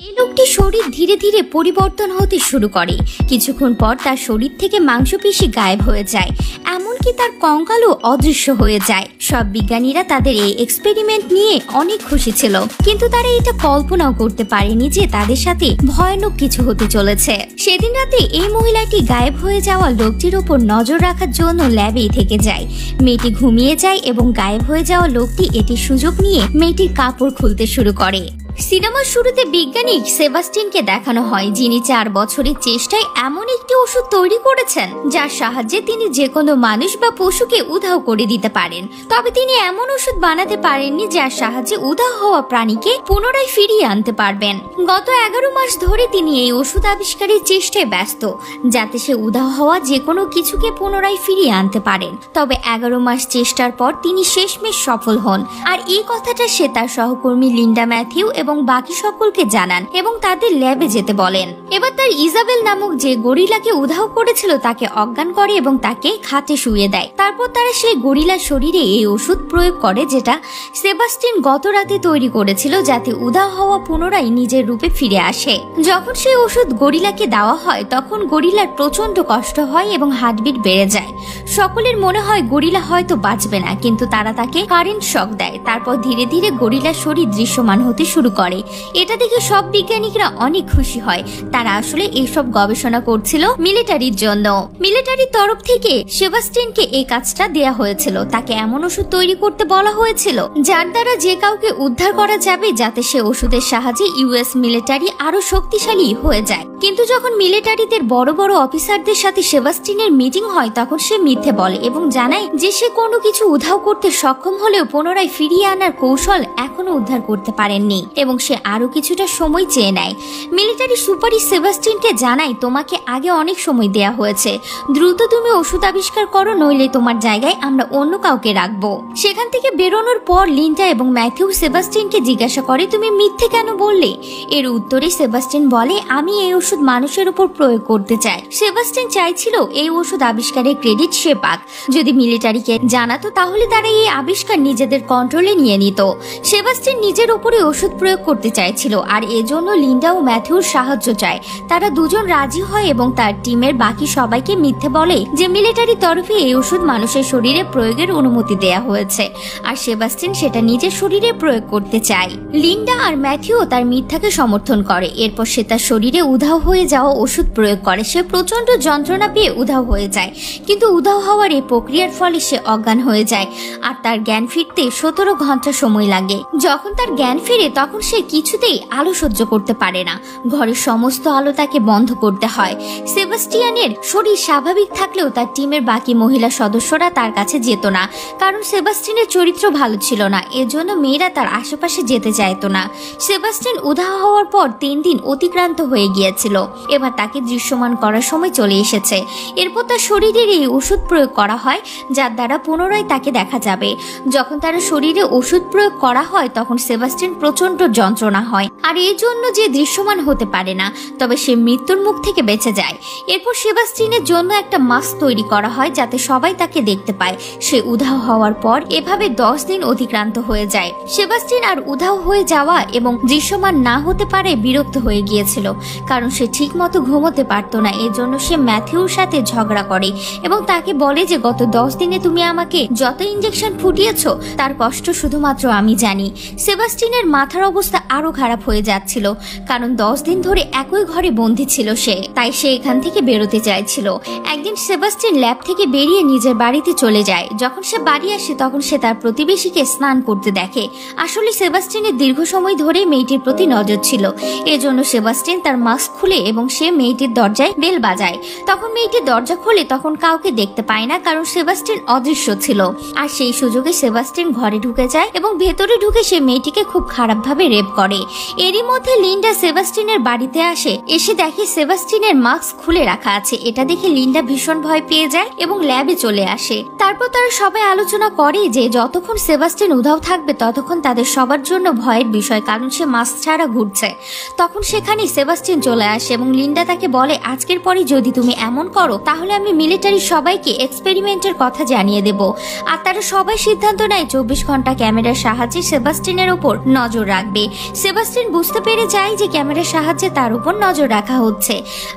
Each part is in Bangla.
এই লোকটির শরীর ধীরে ধীরে পরিবর্তন হতে শুরু করে। কিছুক্ষণ পর তার শরীর থেকে মাংসপেশি গায়েব হয়ে যায়, এমনকি তার কঙ্কালও অদৃশ্য হয়ে যায়। সব বিজ্ঞানীরা তাদের এই এক্সপেরিমেন্ট নিয়ে অনেক খুশি ছিল, কিন্তু তারা এটা কল্পনাও করতে পারেনি যে তাদের সাথে ভয়ানক কিছু হতে চলেছে। সেদিন রাতে এই মহিলাটি গায়েব হয়ে যাওয়া লোকটির উপর নজর রাখার জন্য ল্যাবেই থেকে যায়। মেয়েটি ঘুমিয়ে যায় এবং গায়েব হয়ে যাওয়া লোকটি এটির সুযোগ নিয়ে মেয়েটির কাপড় খুলতে শুরু করে। সিনেমার শুরুতে বিজ্ঞানী সেবাস্টিনকে দেখানো হয়, যিনি 4 বছরের চেষ্টায় এমন একটি ওষুধ তৈরি করেছেন যার সাহায্যে তিনি যে কোনো মানুষ বা পশুকে উধাও করে দিতে পারেন। তবে তিনি এমন ওষুধ বানাতে পারেননি যার সাহায্যে উধাও হওয়া প্রাণীকে পুনরায় ফিরিয়ে আনতে পারবেন। গত 11 মাস ধরে তিনি এই ওষুধ আবিষ্কারের চেষ্টায় ব্যস্ত, যাতে সে উধাও হওয়া যে কোনো কিছুকে পুনরায় ফিরিয়ে আনতে পারেন। তবে 11 মাস চেষ্টার পর তিনি শেষমেশ সফল হন, আর এই কথাটা সে তার সহকর্মী লিন্ডা ম্যাথিউ এবং বাকি সকলকে জানান এবং তাদের ল্যাবে যেতে বলেন। এবার তার ইজাবেল নামক যে গরিলাকে উধাও করেছিল তাকে অজ্ঞান করে এবং তাকে খাটে শুইয়ে দেয়। তারপর তারা সেই গরিলার শরীরে এই ওষুধ প্রয়োগ করে, যেটা সেবাস্টিন গত রাতে তৈরি করেছিল, যাতে উধাও হওয়া পুনরায় নিজের রূপে ফিরে আসে। যখন সেই ওষুধ গরিলাকে দেওয়া হয় তখন গরিলার প্রচন্ড কষ্ট হয় এবং হার্টবিট বেড়ে যায়। সকলের মনে হয় গরিলা হয়তো বাঁচবে না, কিন্তু তারা তাকে কারেন্ট শক দেয়। তারপর ধীরে ধীরে গরিলার শরীর দৃশ্যমান হতে শুরু করে। এটা দেখে সব বিজ্ঞানীরা অনেক খুশি হয়। তারা আসলে এইসব গবেষণা করছিল মিলিটারির জন্য। মিলিটারির তরফ থেকে সেবাস্টিনকে এই কাজটা দেয়া হয়েছিল। তাকে এমন ওষুধ তৈরি করতে বলা হয়েছিল যার দ্বারা যে কাউকে উদ্ধার করা যাবে, যাতে সে ওষুধের সাহায্যে ইউএস মিলিটারি আরো শক্তিশালী হয়ে যায়। কিন্তু যখন মিলিটারিদের বড় বড় অফিসারদের সাথে সেবাস্টিনের মিটিং হয় তখন সে মিথ্যে বলে এবং জানায় যে সে কোনো কিছু উধাও করতে সক্ষম হলেও পুনরায় ফিরিয়ে আনার কৌশল এখনো উদ্ধার করতে পারেননি এবং সে আরো কিছুটা সময় চেয়ে নেয়। মিলিটারি সুপারি সেবাস্টিনকে জানায়, তোমাকে আগে অনেক সময় দেয়া হয়েছে, দ্রুত তুমি ওষুধ আবিষ্কার করো, নইলে তোমার জায়গায় আমরা অন্য কাউকে রাখবো। সেখান থেকে বেরোনোর পর লিন্ডা এবং ম্যাথিউ সেবাস্টিনকে জিজ্ঞাসা করে, তুমি মিথ্যে কেন বললে? এর উত্তরে সেবাস্টিন বলে, আমি এই ওষুধ মানুষের উপর প্রয়োগ করতে চাই। সেবাস্টিন চাইছিল এই ওষুধ আবিষ্কারের ক্রেডিট সে পাক। যদি মিলিটারিকে জানাতো তাহলে তারা এই আবিষ্কার নিজেদের কন্ট্রোলে নিয়ে নিত। সেবাস্টিন নিজের উপরে ওষুধ প্রয়োগ করতে চাইছিল, আর এজন্য লিন্ডা ও ম্যাথিউর সাহায্য চায়। তারা দুজন রাজি হয় এবং তার টিমের বাকি সবাইকে মিথ্যে বলে যে মিলিটারি তরফে এই ওষুধ মানুষের শরীরে প্রয়োগের অনুমতি দেয়া হয়েছে, আর সেবাস্টিন সেটা নিজের শরীরে প্রয়োগ করতে চায়। লিন্ডা আর ম্যাথিউ তার মিথ্যাকে সমর্থন করে। এরপর সে তার শরীরে উধাও হয়ে যাওয়া ওষুধ প্রয়োগ করে। সে প্রচন্ড যন্ত্রণা পেয়ে উধাও হয়ে যায়, কিন্তু উধাও হওয়ার এই প্রক্রিয়ার ফলে সে অজ্ঞান হয়ে যায়, আর তার জ্ঞান ফিরতে 17 ঘন্টা সময় লাগে। যখন তার জ্ঞান ফিরে তখন সে কিছুতেই আলো সহ্য করতে পারে না। ঘরের সমস্ত আলো তাকে বন্ধ করতে হয়। সেবাস্টিয়ানের শরীর স্বাভাবিক থাকলেও তার টিমের বাকি মহিলা সদস্যরা তার কাছে যেত না, কারণ সেবাস্টিনের চরিত্র ভালো ছিল না। এজন্য মেয়েরা তার আশেপাশে যেতে চাইতো না। সেবাস্টিন উধাও হওয়ার পর 3 দিন অতিক্রান্ত হয়ে গিয়েছিল। এবার তাকে দৃশ্যমান করার সময় চলে এসেছে। এরপর তার শরীরের এই ওষুধ প্রয়োগ করা হয়, যার দ্বারা পুনরায় তাকে দেখা যাবে। যখন তার শরীরে ওষুধ প্রয়োগ করা হয় তখন সেবাস্টিন প্রচন্ড যন্ত্রণা হয়, আর এই জন্য যে দৃশ্যমান হতে পারে না, তবে সে মৃত্যুর মুখ থেকে বেঁচে যায়। এরপর সেবাস্টিনের জন্য একটা মাস্ক তৈরি করা হয় যাতে সবাই তাকে দেখতে পায়। সে উধাও হওয়ার পর এভাবে 10 দিন অতিক্রান্ত হয়ে যায়। সেবাস্টিন আর উধাও হয়ে যাওয়া এবং দৃশ্যমান না হতে পারে বিরক্ত হয়ে গিয়েছিল, কারণ সে ঠিক মতো ঘুমোতে পারতো না। এজন্য সে ম্যাথিউর সাথে ঝগড়া করে এবং তাকে বলে যে গত 10 দিনে তুমি আমাকে যত ইঞ্জেকশন ফুটিয়েছো তার কষ্ট শুধুমাত্র আমি জানি। সেবাস্টিনের মাথার অবস্থা আরো খারাপ হয়ে যাচ্ছিল, কারণ 10 দিন ধরে একই ঘরে বন্দী ছিল সে, তাই সে এখান থেকে বেরোতে চাইছিল। একদিন সেবাস্টিন ল্যাব থেকে বেরিয়ে নিজের বাড়িতে চলে যায়। যখন সে বাড়ি আসে তখন সে তার প্রতিবেশীকে স্নান করতে দেখে। আসলে সেবাস্টিনের দীর্ঘ সময় ধরে মেয়েটির প্রতি নজর ছিল। এজন্য সেবাস্টিন তার মাস্ক খুলে এবং সে মেয়েটির দরজায় বেল বাজায়। তখন মেয়েটি দরজা খোলে, তখন কাউকে দেখতে পায় না, কারণ সেবাস্টিন অদৃশ্য ছিল। আর সেই সুযোগে সেবাস্টিন ঘরে ঢুকে যায় এবং ভেতরে ঢুকে সে মেয়েটিকে খুব খারাপভাবে রেপ করে। এরই মধ্যে লিন্ডা সেবাস্টিনের বাড়িতে আসে। এসে দেখে সেবাস্টিনের মাস্ক খুলে রাখা আছে। এটা দেখে লিন্ডা ভীষণ ভয় পেয়ে যায় এবং ল্যাবে চলে আসে। তারপর তারা সবাই আলোচনা করে যে যতক্ষণ সেবাস্টিন উধাও থাকবে ততক্ষণ তাদের সবার জন্য ভয়ের বিষয়, কারণ সে মাস্ক ছাড়া ঘুরতে হচ্ছে। তখন সেখানে সেবাস্টিন চলে আসে এবং লিন্ডা তাকে বলে, আজকের পরে যদি তুমি এমন করো তাহলে আমি মিলিটারির সবাইকে এক্সপেরিমেন্টের কথা জানিয়ে দেব। আর তারা সবাই সিদ্ধান্ত নেয় 24 ঘন্টা ক্যামেরার সাহায্যে সেবাস্টিনের উপর নজর রাখবে। সেবাস্টিন বুঝতে পেরে যায় যে ক্যামেরার সাহায্যে তার উপর নজর রাখা হচ্ছে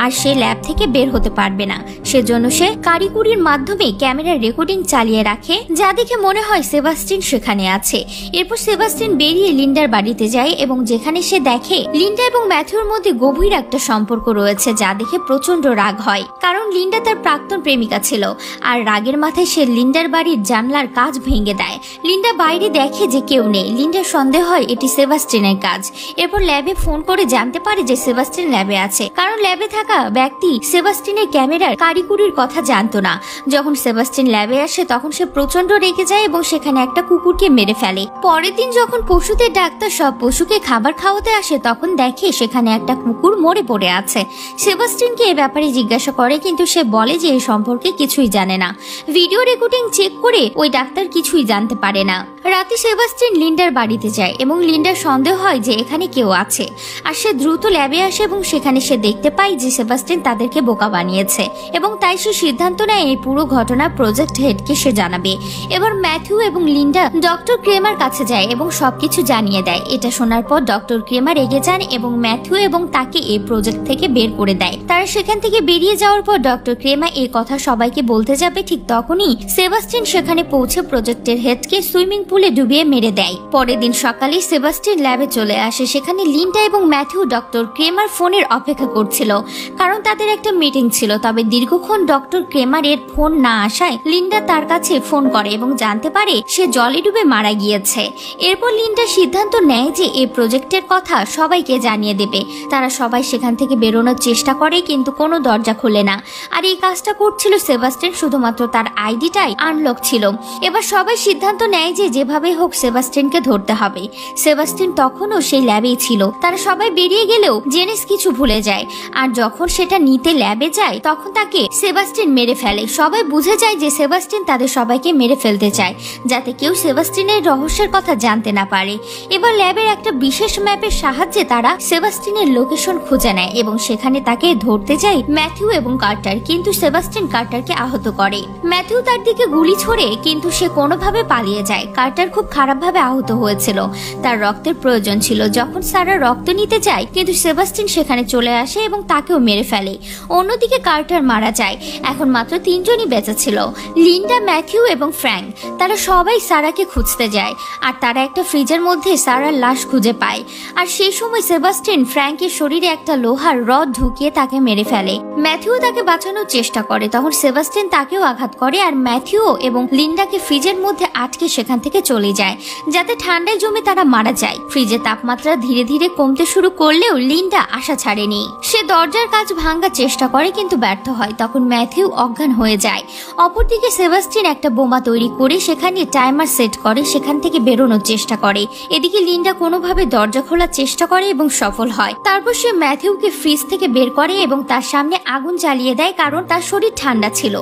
আর সে ল্যাব থেকে বের হতে পারবে না। সেজন্য সে কারিকুরির মাধ্যমে ক্যামেরার রেকর্ডিং চালিয়ে রাখে, যা দেখে মনে হয় সেবাস্টিন সেখানে আছে। এরপর সেবাস্টিন বেরিয়ে লিন্ডার বাড়িতে যায় এবং যেখানে সে দেখে লিন্ডা এবং ম্যাথিউর মধ্যে গভীর একটা সম্পর্ক রয়েছে, যা দেখে প্রচন্ড রাগ হয়। কারণ লিন্ডা তার প্রাক্তন প্রেমিকা ছিল আর রাগের মাথায় সে লিন্ডার বাড়ির জানলার কাঁচ ভেঙে দেয়। লিন্ডা বাইরে দেখে যে কেউ নেই। লিন্ডার সন্দেহ হয় এটি সেবাস্টিনের কাজ। এরপর ল্যাবে ফোন করে জানতে পারে যে সেবাস্টিন ল্যাবে আছে, কারণ ল্যাবে থাকা ব্যক্তি সেবাস্টিনের ক্যামেরার কারিকুরির কথা জানতো না। যখন সেবাস্টিন ল্যাবে আসে তখন সে প্রচন্ড রেগে যায় এবং সেখানে একটা কুকুরকে মেরে ফেলে। পরের দিন যখন পশুদের ডাক্তার সব পশুকে খাবার খাওয়াতে আসে তখন দেখে সেখানে একটা কুকুর মরে পড়ে আছে। সেবাস্টিনকে এ ব্যাপারে জিজ্ঞাসা করে, কিন্তু সে বলে যে এই সম্পর্কে কিছুই জানে না। ভিডিও রেকর্ডিং চেক করে ওই ডাক্তার কিছুই জানতে পারে না। রাতে সেবাস্টিন লিন্ডার বাড়িতে যায় এবং লিন্ডার সন্দেহ হয় যে এখানে কেউ আছে আর সে দ্রুত ল্যাবে আসে এবং সেখানে সে দেখতে পায় যে সেবাস্টিন তাদেরকে বোকা বানিয়েছে এবং তাই সে সিদ্ধান্ত নেয় এই পুরো ঘটনা প্রজেক্ট হেডকে সে জানাবে। এবার ম্যাথিউ এবং লিন্ডা ডক্টর ক্রেমার কাছে যায় এবং সবকিছু জানিয়ে দেয়। এটা শোনার পর ডক্টর ক্রেমার রেগে যান এবং ম্যাথিউ এবং তাকে এই প্রজেক্ট থেকে বের করে দেয়। তারা সেখান থেকে বেরিয়ে যাওয়ার পর ডক্টর ক্রেমা এই কথা সবাইকে বলতে যাবে, ঠিক তখনই সেবাস্টিন সেখানে পৌঁছে প্রজেক্টের হেডকে সুইমিং পুলে ডুবিয়ে মেরে দেয়। পরের দিন সকালে সেবাস্টিন ল্যাবে চলে আসে। সেখানে লিন্ডা এবং ম্যাথিউ ডক্টর ক্রেমার ফোনের অপেক্ষা করছিল, কারণ তাদের একটা মিটিং ছিল। তবে দীর্ঘক্ষণ ডক্টর ক্রেমারের ফোন না আসায় লিন্ডা তার কাছে ফোন করে এবং জানতে পারে সে জলে ডুবে মারা গিয়েছে। এরপর লিন্ডা সিদ্ধান্ত নেয় যে এই প্রজেক্টের কথা সবাইকে জানিয়ে দেবে। তারা সবাই সেখান থেকে বেরোনোর চেষ্টা করে কিন্তু কোনো দরজা খোলে না। আর এই কাজটা করছিল সেবাস্টিন, শুধুমাত্র তার আইডিটাই আনলক ছিল। এবার সবাই সিদ্ধান্ত নেয় যে যেভাবে হোক সেবাস্টিনকে ধরতে হবে। সেবাস্টিন তখনও সেই ল্যাবেই ছিল। তারা সবাই বেরিয়ে গেলেও জেনিস কিছু ভুলে যায় আর যখন সেটা নিতে ল্যাবে যায় তখন তাকে সেবাস্টিন মেরে ফেলে। সবাই বুঝে যায় যে সেবাস্টিন তাদের সবাইকে মেরে ফেলতে চায়, যাতে কেউ সেবাস্টিনের রহস্যের কথা জানতে না পারে। এবার ল্যাবের একটা বিশেষ ম্যাপের সাহায্যে তারা সেবাস্টিনের লোকেশন খুঁজে নেয় এবং সেখানে তাকে ধরতে যায় ম্যাথিউ এবং কার্টার, কিন্তু সেবাস্টিন কার্টারকে আহত করে। ম্যাথিউ তার দিকে গুলি ছোড়ে কিন্তু সে কোনোভাবে পালিয়ে যায়। কার্টার খুব খারাপভাবে আহত হয়েছিল, তার রক্তের প্রয়োজন ছিল। যখন সারা রক্ত নিতে যায় কিন্তু সেবাস্টিন সেখানে চলে আসে এবং তাকেও মেরে ফেলে। অন্যদিকে কার্টার মারা যায়। এখন মাত্র 3 জনই বেঁচে ছিল, লিন্ডা, ম্যাথিউ এবং ফ্র্যাঙ্ক। তারা সবাই সারাকে খুঁজতে যায় আর তারা একটা ফ্রিজের মধ্যে সারার লাশ খুঁজে পায়। আর সেই সময় সেবাস্টিন ফ্র্যাঙ্কের শরীরে একটা লোহার রড ঢুকিয়ে তাকে মেরে ফেলে। ম্যাথিউ তাকে বাঁচানোর চেষ্টা করে, তখন সেবাস্টিন তাকেও আঘাত করে আর ম্যাথিউ এবং লিন্ডাকে ফ্রিজের মধ্যে আটকে সেখান থেকে চলে যায়, যাতে ঠান্ডায় জমে তারা মারা যায়। ফ্রিজের তাপমাত্রা ধীরে ধীরে কমতে শুরু করলেও লিন্ডা আশা ছাড়েনি। সে দরজার কাঁচ ভাঙার চেষ্টা করে কিন্তু ব্যর্থ হয়। তখন ম্যাথিউ অজ্ঞান হয়ে যায়। অপরদিকে সেবাস্টিন একটা বোমা তৈরি করে সেখানে টাইমার সেট করে সেখান থেকে বেরোনোর চেষ্টা করে। এদিকে লিন্ডা কোনোভাবে দরজা খোলার চেষ্টা করে এবং সফল হয়। তারপর সে ম্যাথিউকে ফ্রিজ থেকে বের করে এবং তার সামনে আগুন জ্বালিয়ে দেয়, কারণ তার শরীর ঠান্ডা ছিল।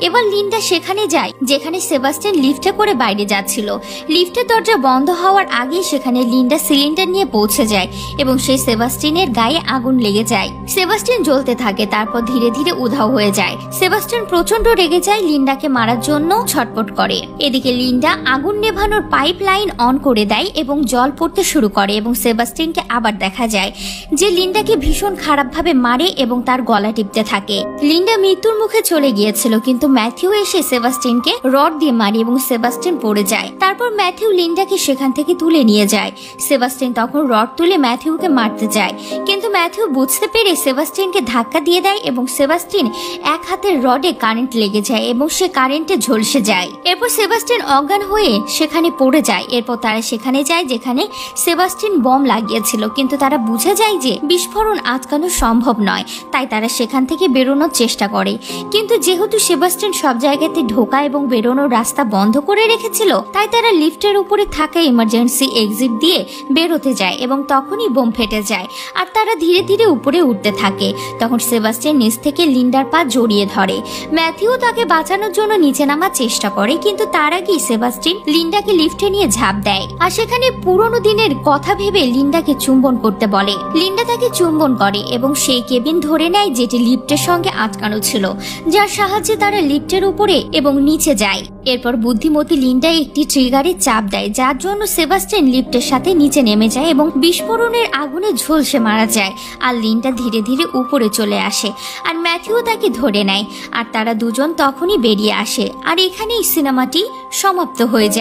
এবার লিন্ডা সেখানে যায় যেখানে সেবাস্টিন লিফটে করে বাইরে যাচ্ছিল। লিফটের দরজা বন্ধ হওয়ার আগেই সেখানে লিন্ডা সিলিন্ডার নিয়ে পৌঁছে যায় এবং সেই সেবাস্টিনের গায়ে আগুন লেগে যায়। সেবাস্টিন জ্বলতে থাকে, তারপর ধীরে ধীরে উধাও হয়ে যায়। সেবাস্টিন প্রচন্ড রেগে যায়, লিন্ডাকে মারার জন্য ছটপট করে। এদিকে লিন্ডা আগুন নেভানোর পাইপ লাইন অন করে দেয় এবং জল পড়তে শুরু করে এবং সেবাস্টিনকে আবার দেখা যায় যে লিন্ডাকে ভীষণ খারাপভাবে মারে এবং তার গলা টিপতে থাকে। লিন্ডা মৃত্যুর মুখে চলে গিয়েছিল কিন্তু ম্যাথিউ এসে সেবাস্টিনকে রড দিয়ে মারে এবং সেবাস্টিন পড়ে যায়। তারপর ম্যাথিউ লিন্ডাকে সেখান থেকে তুলে নিয়ে যায়। সেবাস্টিন তখন রড তুলে ম্যাথিউকে মারতে যায় কিন্তু ম্যাথিউ বুঝতে পেরে সেবাস্টিনকে ধাক্কা দিয়ে দেয় এবং সেবাস্টিন এক হাতের রডে কারেন্ট লেগে যায় এবং সে কারেন্টে ঝলসে যায়। এরপর সেবাস্টিন অজ্ঞান হয়ে সেখানে পড়ে যায়। এরপর তারা সেখানে যায় যেখানে সেবাস্টিন বম লাগিয়েছিল, কিন্তু তারা বুঝে যায় যে বিস্ফোরণ আটকানো সম্ভব নয়, তাই তারা সেখান থেকে বেরোনোর চেষ্টা করে। কিন্তু যেহেতু সেবাস্টিন সব জায়গাতে ঢোকা এবং বেরোনোর রাস্তা বন্ধ করে রেখেছিল তাই তারা তারা লিফটের উপরে থাকা ইমার্জেন্সি এক্সিট দিয়ে বেরোতে যায় এবং তখনই বোম ফেটে যায় আর তারা ধীরে ধীরে উপরে উঠতে থাকে। তখন সেবাস্টিয়ান নিচ থেকে লিন্ডার পা জড়িয়ে ধরে। ম্যাথিউ তাকে বাঁচানোর জন্য নিচে নামার চেষ্টা করে, কিন্তু তার আগেই সেবাস্টিয়ান লিন্ডাকে লিফটে নিয়ে ঝাঁপ দেয় আর সেখানে পুরনো দিনের কথা ভেবে লিন্ডাকে চুম্বন করতে বলে। লিন্ডা তাকে চুম্বন করে এবং সেই কেবিন ধরে নেয় যেটি লিফটের সঙ্গে আটকানো ছিল, যার সাহায্যে তারা লিফটের উপরে এবং নিচে যায়। এরপর বুদ্ধিমতী লিন্ডা একটি ট্রিগারে চাপ দেয়, যার জন্য সেবাস্টিয়ান লিফটের সাথে নিচে নেমে যায় এবং বিস্ফোরণের আগুনে ঝলসে মারা যায়। আর লিন্ডা ধীরে ধীরে উপরে চলে আসে আর ম্যাথিউ তাকে ধরে নেয় আর তারা দুজন তখনই বেরিয়ে আসে। আর এখানেই সিনেমাটি সমাপ্ত হয়ে যায়।